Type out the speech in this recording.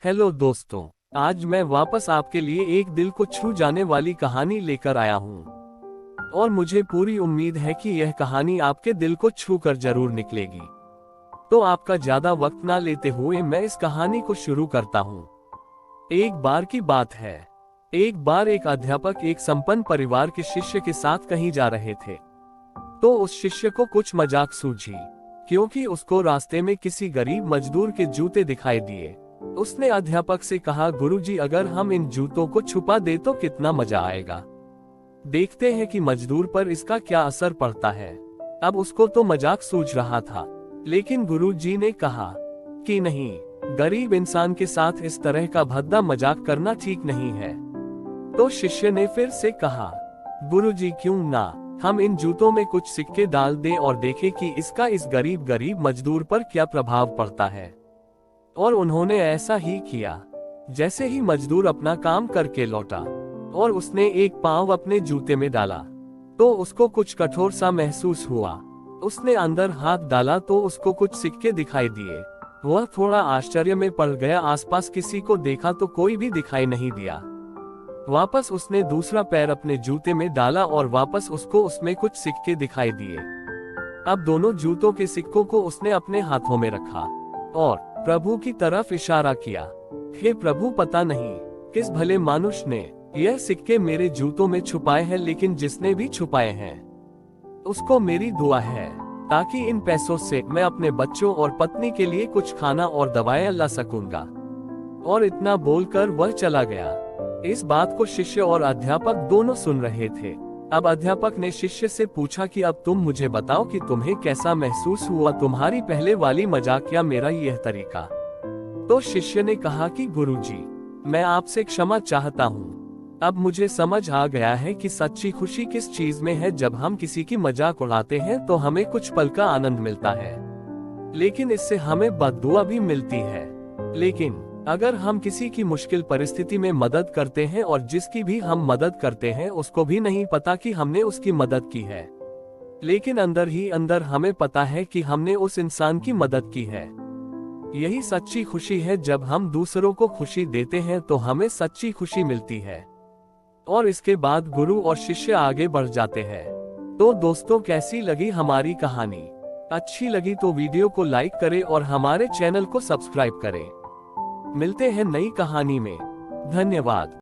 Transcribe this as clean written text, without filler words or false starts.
Hello दोस्तों, आज मैं वापस आपके लिए एक दिल को छू जाने वाली कहानी लेकर आया हूँ और मुझे पूरी उम्मीद है कि यह कहानी आपके दिल को छू कर जरूर निकलेगी। तो आपका ज्यादा वक्त ना लेते हुए मैं इस कहानी को शुरू करता हूँ। एक बार की बात है। एक बार एक अध्यापक एक संपन्न परिवार के शिष्य के साथ कहीं जा रहे थे। तो उस शिष्य को कुछ मजाक सूझी, क्योंकि उसको रास्ते में किसी गरीब मजदूर के जूते दिखाई दिए। उसने अध्यापक से कहा, गुरुजी, अगर हम इन जूतों को छुपा दे तो कितना मजा आएगा। देखते हैं कि मजदूर पर इसका क्या असर पड़ता है। अब उसको तो मजाक सूझ रहा था, लेकिन गुरुजी ने कहा कि नहीं, गरीब इंसान के साथ इस तरह का भद्दा मजाक करना ठीक नहीं है। तो शिष्य ने फिर से कहा, गुरुजी, क्यों ना हम इन जूतों में कुछ सिक्के डाल दें और देखें कि इसका इस गरीब मजदूर पर क्या प्रभाव पड़ता है। और उन्होंने ऐसा ही किया। जैसे ही मजदूर अपना काम करके लौटा और उसने एक पांव अपने जूते में डाला तो उसको कुछ कठोर सा महसूस हुआ। उसने अंदर हाथ डाला तो उसको कुछ सिक्के दिखाई दिए। वह थोड़ा आश्चर्य में पड़ गया। आसपास किसी को देखा तो कोई भी दिखाई नहीं दिया। वापस उसने दूसरा पैर अपने जूते में डाला और वापस उसको उसमें कुछ सिक्के दिखाई दिए। अब दोनों जूतों के सिक्कों को उसने अपने हाथों में रखा और प्रभु की तरफ इशारा किया। हे प्रभु, पता नहीं किस भले मानुष ने यह सिक्के मेरे जूतों में छुपाए हैं, लेकिन जिसने भी छुपाए हैं उसको मेरी दुआ है ताकि इन पैसों से मैं अपने बच्चों और पत्नी के लिए कुछ खाना और दवाएं ला सकूंगा। और इतना बोलकर वह चला गया। इस बात को शिष्य और अध्यापक दोनों सुन रहे थे। अब अध्यापक ने शिष्य से पूछा कि अब तुम मुझे बताओ कि तुम्हें कैसा महसूस हुआ, तुम्हारी पहले वाली मजाक या मेरा यह तरीका। तो शिष्य ने कहा कि गुरुजी, मैं आपसे क्षमा चाहता हूँ। अब मुझे समझ आ गया है कि सच्ची खुशी किस चीज में है। जब हम किसी की मजाक उड़ाते हैं तो हमें कुछ पल का आनंद मिलता है, लेकिन इससे हमें बददुआ भी मिलती है। लेकिन अगर हम किसी की मुश्किल परिस्थिति में मदद करते हैं और जिसकी भी हम मदद करते हैं उसको भी नहीं पता कि हमने उसकी मदद की है, लेकिन अंदर ही अंदर हमें पता है कि हमने उस इंसान की मदद की है। यही सच्ची खुशी है। जब हम दूसरों को खुशी देते हैं तो हमें सच्ची खुशी मिलती है। और इसके बाद गुरु और शिष्य आगे बढ़ जाते हैं। तो दोस्तों, कैसी लगी हमारी कहानी? अच्छी लगी तो वीडियो को लाइक करें और हमारे चैनल को सब्सक्राइब करें। मिलते हैं नई कहानी में। धन्यवाद।